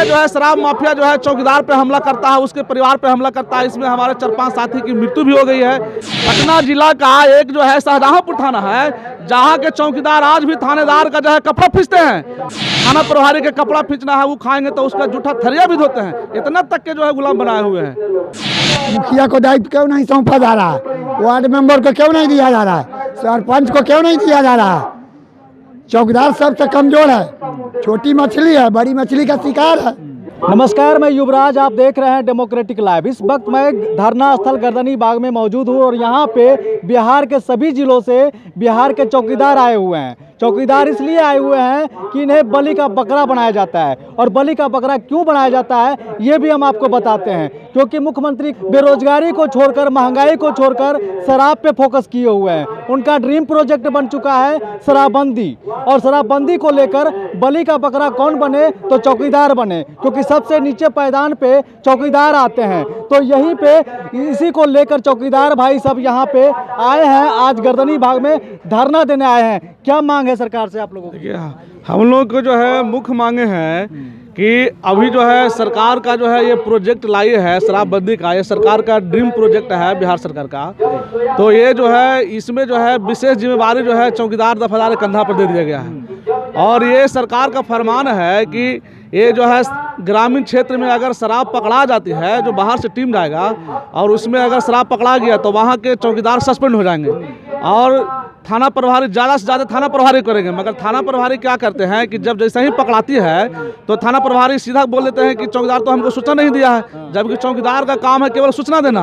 ये जो है शराब माफिया जो है चौकीदार पे हमला करता है, उसके परिवार पे हमला करता है। इसमें हमारे 4-5 साथी की मृत्यु भी हो गई है। पटना जिला का एक जो है शाहजहांपुर थाना है, जहाँ के चौकीदार आज भी थानेदार का जो है कपड़ा खींचते हैं। थाना प्रभारी के कपड़ा खींचना है, वो खाएंगे तो उसका जूठा थरिया भी धोते हैं। इतना तक के जो है गुलाम बनाए हुए हैं। मुखिया को दायित्व क्यों नहीं सौंपा जा रहा है? वार्ड मेंबर को क्यों नहीं दिया जा रहा है? सरपंच को क्यों नहीं दिया जा रहा है? चौकीदार सबसे कमजोर है, छोटी मछली है, बड़ी मछली का शिकार है। नमस्कार, मैं युवराज, आप देख रहे हैं डेमोक्रेटिक लाइव। इस वक्त मैं धरना स्थल गर्दनी बाग में मौजूद हूँ और यहाँ पे बिहार के सभी जिलों से बिहार के चौकीदार आए हुए हैं। चौकीदार इसलिए आए हुए हैं कि इन्हें बलि का बकरा बनाया जाता है, और बलि का बकरा क्यों बनाया जाता है ये भी हम आपको बताते हैं। क्योंकि मुख्यमंत्री बेरोजगारी को छोड़कर, महंगाई को छोड़कर शराब पे फोकस किए हुए हैं। उनका ड्रीम प्रोजेक्ट बन चुका है शराबबंदी, और शराबबंदी को लेकर बलि का बकरा कौन बने तो चौकीदार बने, क्योंकि सबसे नीचे पायदान पे चौकीदार आते हैं। तो यहीं पे इसी को लेकर चौकीदार भाई सब यहाँ पे आए हैं, आज गर्दनी बाग में धरना देने आए हैं। क्या मांग है सरकार से आप लोगों को? देखिए, हम लोग को जो है मुख्य मांगे हैं कि अभी जो है सरकार का जो है ये प्रोजेक्ट लाई है शराबबंदी का, ये सरकार का ड्रीम प्रोजेक्ट है बिहार सरकार का। तो ये जो है इसमें जो है विशेष जिम्मेवारी जो है चौकीदार दफादार कंधा पर दे दिया गया है। और ये सरकार का फरमान है कि ये जो है ग्रामीण क्षेत्र में अगर शराब पकड़ा जाती है, जो बाहर से टीम जाएगा और उसमें अगर शराब पकड़ा गया तो वहाँ के चौकीदार सस्पेंड हो जाएंगे और थाना प्रभारी ज़्यादा से ज़्यादा थाना प्रभारी करेंगे। मगर थाना प्रभारी क्या करते हैं कि जब जैसे ही पकड़ाती है तो थाना प्रभारी सीधा बोल देते हैं कि चौकीदार तो हमको सूचना नहीं दिया है, जबकि चौकीदार का काम है केवल सूचना देना।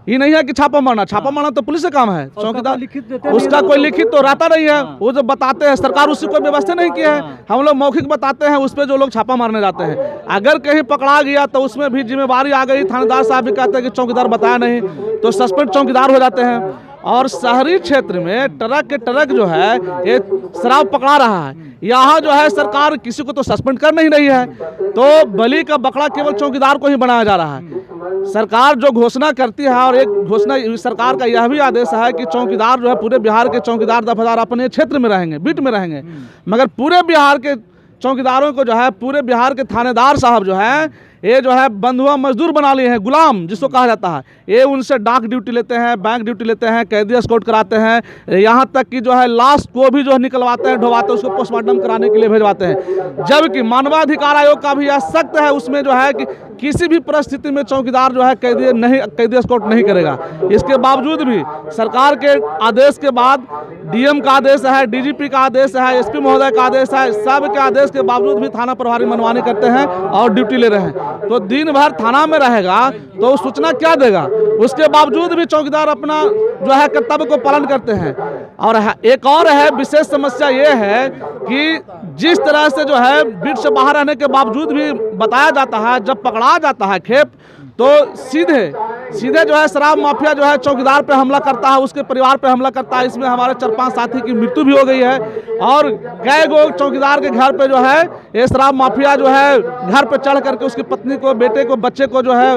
ये नहीं है कि छापा मारना, छापा मारना तो पुलिस का काम है। चौकीदार उसका कोई लिखित तो रहता नहीं है, वो जो बताते हैं सरकार उसकी कोई व्यवस्था नहीं की है। हम लोग मौखिक बताते हैं, उस पर जो लोग छापा मारने जाते हैं। अगर कहीं पकड़ा गया तो उसमें भी जिम्मेवारी आ गई, थानेदार साहब भी कहते हैं कि चौकीदार बताया नहीं, तो सस्पेंड चौकीदार हो जाते हैं। और शहरी क्षेत्र में ट्रक के ट्रक जो है ये शराब पकड़ा रहा है, यहाँ जो है सरकार किसी को तो सस्पेंड कर नहीं रही है। तो बलि का बकरा केवल चौकीदार को ही बनाया जा रहा है। सरकार जो घोषणा करती है, और एक घोषणा सरकार का यह भी आदेश है कि चौकीदार जो है पूरे बिहार के चौकीदार दफादार अपने क्षेत्र में रहेंगे, बीट में रहेंगे। मगर पूरे बिहार के चौकीदारों को जो है, पूरे बिहार के थानेदार साहब जो है ये जो है बंधुआ मजदूर बना लिए हैं, गुलाम जिसको कहा जाता है। ये उनसे डाक ड्यूटी लेते हैं, बैंक ड्यूटी लेते हैं, कैदी एस्कॉर्ट कराते हैं, यहाँ तक कि जो है लाश को भी जो है निकलवाते हैं, ढोवाते हैं, उसको पोस्टमार्टम कराने के लिए भेजवाते हैं। जबकि मानवाधिकार आयोग का भी यह सख्त है, उसमें जो है कि किसी भी परिस्थिति में चौकीदार जो है कैदी एस्कॉर्ट नहीं करेगा। इसके बावजूद भी सरकार के आदेश के बाद डीएम का आदेश है, डीजीपी का आदेश है, एसपी महोदय का आदेश है, सब के आदेश के बावजूद भी थाना प्रभारी मनमानी करते हैं और ड्यूटी ले रहे हैं। तो दिन भर थाना में रहेगा तो सूचना क्या देगा? उसके बावजूद भी चौकीदार अपना जो है कर्तव्य को पालन करते हैं। और एक और है विशेष समस्या ये है कि जिस तरह से जो है बीट से बाहर रहने के बावजूद भी बताया जाता है, जब पकड़ा जाता है खेप तो सीधे जो है शराब माफिया जो है चौकीदार पे हमला करता है, उसके परिवार पे हमला करता है। इसमें हमारे 4-5 साथी की मृत्यु भी हो गई है। और कई गो चौकीदार के घर पे जो है ये शराब माफिया जो है घर पे चढ़ करके उसकी पत्नी को, बेटे को, बच्चे को जो है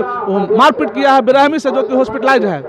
मारपीट किया है बेरहमी से, जो कि हॉस्पिटलाइज है।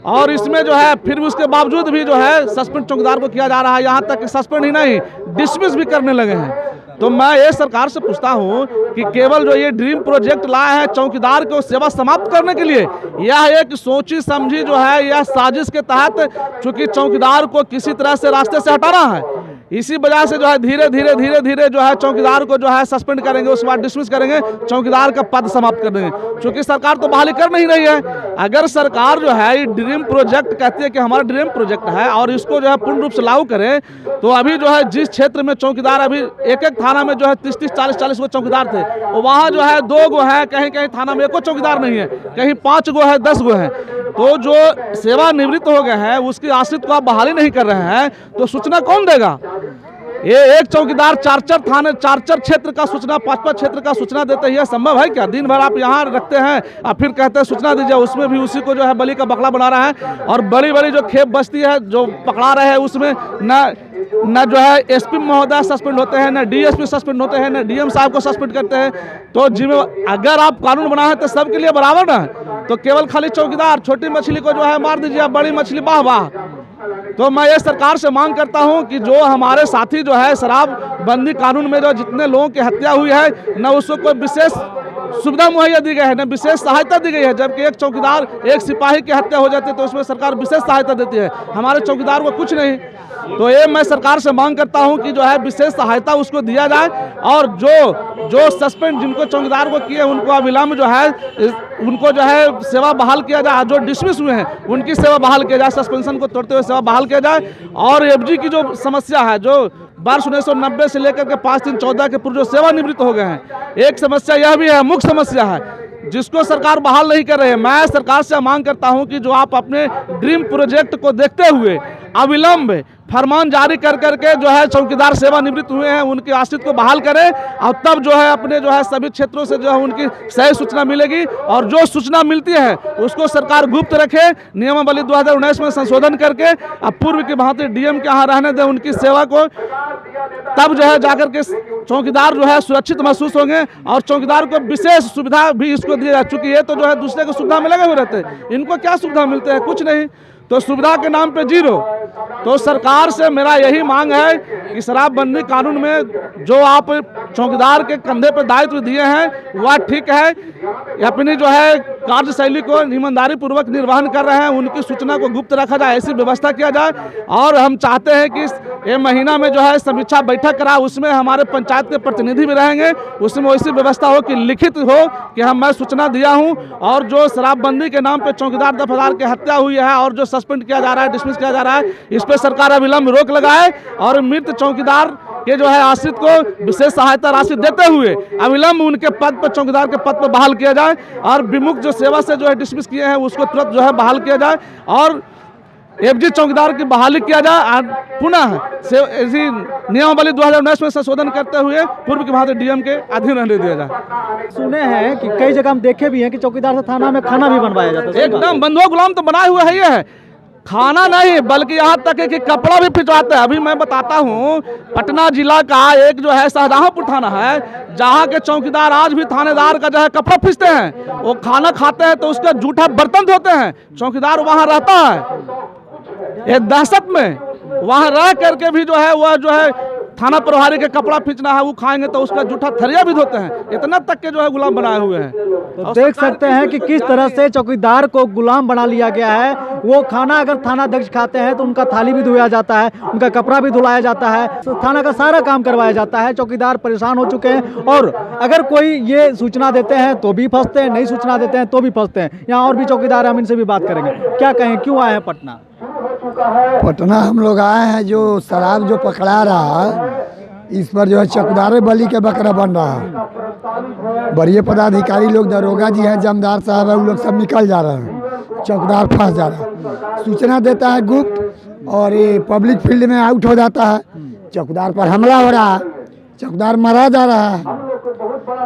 और इसमें जो है फिर भी उसके बावजूद भी जो है सस्पेंड चौकीदार को किया जा रहा है, यहाँ तक कि सस्पेंड ही नहीं डिसमिस भी करने लगे हैं। तो मैं ये सरकार से पूछता हूँ कि केवल जो ये ड्रीम प्रोजेक्ट लाए हैं चौकीदार को सेवा समाप्त करने के लिए, यह एक सोची समझी जो है यह साजिश के तहत चूंकि चौकीदार को किसी तरह से रास्ते से हटाना है, इसी वजह से जो है धीरे धीरे जो है चौकीदार को जो है सस्पेंड करेंगे, उसके बाद डिसमिस करेंगे, चौकीदार का पद समाप्त कर देंगे। क्योंकि सरकार तो बहाली कर नहीं रही है। अगर सरकार जो है ये ड्रीम प्रोजेक्ट कहती है कि हमारा ड्रीम प्रोजेक्ट है और इसको जो है पूर्ण रूप से लागू करें, तो अभी जो है जिस क्षेत्र में चौकीदार अभी एक थाना में जो है 30-30, 40-40 गो चौकीदार थे, वहाँ जो है 2 गो है, कहीं थाना में 1 चौकीदार नहीं है, कहीं 5 गो है, 10 गो है। तो जो सेवानिवृत्त हो गए हैं उसकी आश्रित को आप बहाली नहीं कर रहे हैं, तो सूचना कौन देगा? ये एक चौकीदार 4-4 थाने, 4-4 क्षेत्र का सूचना, 5-5 क्षेत्र का सूचना देते हैं, संभव है क्या? दिन भर आप यहाँ रखते हैं और फिर कहते हैं सूचना दीजिए, उसमें भी उसी को जो है बलि का बकरा बना रहा है। और बड़ी बड़ी जो खेप बस्ती है जो पकड़ा रहे हैं उसमें न जो है एसपी महोदय सस्पेंड होते हैं, न डीएसपी सस्पेंड होते हैं, न डीएम साहब को सस्पेंड करते हैं। तो अगर आप कानून बनाए हैं तो सबके लिए बराबर ना, तो केवल खाली चौकीदार छोटी मछली को जो है मार दीजिए, बड़ी मछली वाह वाह, तो मैं ये सरकार से मांग करता हूं कि जो हमारे साथी जो है शराबबंदी कानून में जो जितने लोगों की हत्या हुई है, न उसको कोई विशेष सुविधा मुहैया दी गई है, न विशेष सहायता दी गई है। जबकि एक चौकीदार, एक सिपाही की हत्या हो जाती है तो उसमें सरकार विशेष सहायता देती है, हमारे चौकीदार को कुछ नहीं। तो ये मैं सरकार से मांग करता हूं कि जो है विशेष सहायता उसको दिया जाए, और जो सस्पेंड जिनको चौकीदार को किए उनको अविलंब जो है उनको जो है सेवा बहाल किया जाए, जो डिसमिस हुए हैं उनकी सेवा बहाल किया जाए, सस्पेंशन को तोड़ते हुए सेवा बहाल किया जाए। और एफजी की जो समस्या है, जो वर्ष 1990 से लेकर के 5/3/14 के पूर्व जो सेवानिवृत्त हो गए हैं, एक समस्या यह भी है, मुख्य समस्या है, जिसको सरकार बहाल नहीं कर रही है। मैं सरकार से मांग करता हूं कि जो आप अपने ड्रीम प्रोजेक्ट को देखते हुए अविलंब फरमान जारी कर करके जो है चौकीदार सेवानिवृत्त हुए हैं उनके आश्रित को बहाल करें, और तब जो है अपने जो है सभी क्षेत्रों से जो है उनकी सही सूचना मिलेगी। और जो सूचना मिलती है उसको सरकार गुप्त रखे, नियमावली 2019 में संशोधन करके अब पूर्व की भांति डीएम के यहाँ रहने दें उनकी सेवा को, तब जो है जाकर के चौकीदार जो है सुरक्षित महसूस होंगे। और चौकीदार को विशेष सुविधा भी इसको दी जाए, चूँकि ये तो जो है दूसरे को सुविधा में लगे हुए रहते हैं, इनको क्या सुविधा मिलते हैं, कुछ नहीं, तो सुविधा के नाम पे जीरो। तो सरकार से मेरा यही मांग है कि शराबबंदी कानून में जो आप चौकीदार के कंधे पर दायित्व दिए हैं वह ठीक है, अपनी जो है कार्यशैली को ईमानदारी पूर्वक निर्वहन कर रहे हैं, उनकी सूचना को गुप्त रखा जाए, ऐसी व्यवस्था किया जाए। और हम चाहते हैं कि ये महीना में जो है समीक्षा बैठक करा, उसमें हमारे पंचायत के प्रतिनिधि भी रहेंगे, उसमें वैसी व्यवस्था हो कि लिखित हो कि मैं सूचना दिया हूं, और जो शराबबंदी के नाम पे चौकीदार दफादार की हत्या हुई है और जो सस्पेंड किया जा रहा है, डिसमिस किया जा रहा है, इस पर सरकार अविलंब रोक लगाए, और मृत चौकीदार के जो है आश्रित को विशेष सहायता राशि देते हुए अविलंब उनके पद पर, चौकीदार के पद पर बहाल किया जाए, और विमुक्त जो सेवा से जो है डिसमिस किए हैं उसको तुरंत जो है बहाल किया जाए, और एफजी चौकीदार की बहाली किया जाए, पुनः ऐसी नियमावली 2019 में संशोधन करते हुए पूर्व की भांति डीएम के अधीन रहने दिया जाए। सुने हैं कि कई जगह हम देखे भी हैं कि चौकीदार से थाना में खाना भी बनवाया जाता है। एकदम बंधुआ गुलाम तो बनाए हुए है, ये है खाना नहीं बल्कि यहाँ तक है कि कपड़ा भी फिचवाते हैं। अभी मैं बताता हूँ, पटना जिला का एक जो है शाहजहांपुर थाना है, जहाँ के चौकीदार आज भी थानेदार का जो है कपड़ा फिचते हैं, वो खाना खाते हैं तो उसका जूठा बर्तन धोते हैं, चौकीदार वहाँ रहता है ये दहशत में, वहाँ रह करके भी जो है वह जो है थाना प्रभारी के कपड़ा खींचना है, वो खाएंगे तो उसका जूठा थरिया भी धोते हैं, इतना तक के जो है गुलाम बनाए हुए हैं। तो देख सकते हैं कि किस तरह से चौकीदार को गुलाम बना लिया गया है। वो खाना अगर थाना अध्यक्ष खाते हैं तो उनका थाली भी धोया जाता है, उनका कपड़ा भी धुलाया जाता है, तो थाना का सारा काम करवाया जाता है। चौकीदार परेशान हो चुके हैं, और अगर कोई ये सूचना देते हैं तो भी फंसते हैं, नहीं सूचना देते हैं तो भी फंसते हैं। यहाँ और भी चौकीदार हैं, हम इनसे भी बात करेंगे। क्या कहें, क्यों आए हैं पटना? पटना हम लोग आए हैं, जो शराब जो पकड़ा रहा है इस पर जो है चौकीदार बलि के बकरा बन रहा है। बड़े पदाधिकारी लोग, दरोगा जी हैं, जमदार साहब है, वो लोग सब निकल जा रहे हैं, चौकीदार फंस जा रहा है। सूचना देता है गुप्त और ये पब्लिक फील्ड में आउट हो जाता है, चौकीदार पर हमला हो रहा है, चौकीदार मारा जा रहा है।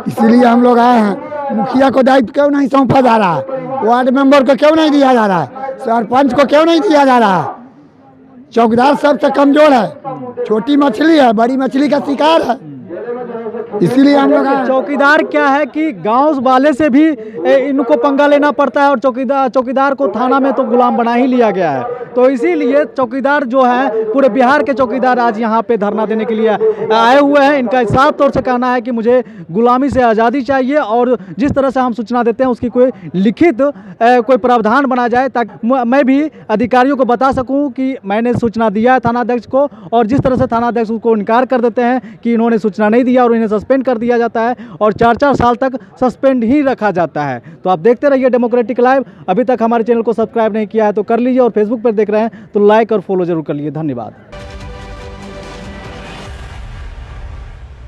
इसीलिए हम लोग आए हैं। मुखिया को दायित्व क्यों नहीं सौंपा जा रहा है, वार्ड मेंबर को क्यों नहीं दिया जा रहा है, सरपंच को क्यों नहीं दिया जा रहा है? चौकीदार सबसे कमजोर है, छोटी मछली है, बड़ी मछली का शिकार है। इसीलिए हम लोग चौकीदार क्या है कि गांव वाले से भी इनको पंगा लेना पड़ता है, और चौकीदार को थाना में तो गुलाम बना ही लिया गया है। तो इसीलिए चौकीदार जो है, पूरे बिहार के चौकीदार आज यहाँ पे धरना देने के लिए आए हुए हैं। इनका साफ तौर से कहना है कि मुझे गुलामी से आज़ादी चाहिए, और जिस तरह से हम सूचना देते हैं उसकी कोई लिखित कोई प्रावधान बना जाए, ताकि मैं भी अधिकारियों को बता सकूं कि मैंने सूचना दिया है थानाध्यक्ष को। और जिस तरह से थानाध्यक्ष उसको इनकार कर देते हैं कि इन्होंने सूचना नहीं दिया, और इन्हें सस्पेंड कर दिया जाता है, और 4-4 साल तक सस्पेंड ही रखा जाता है। तो आप देखते रहिए डेमोक्रेटिक लाइव। अभी तक हमारे चैनल को सब्सक्राइब नहीं किया है तो कर लीजिए, और फेसबुक पर देख रहे हैं तो लाइक और फॉलो जरूर कर लीजिए। धन्यवाद।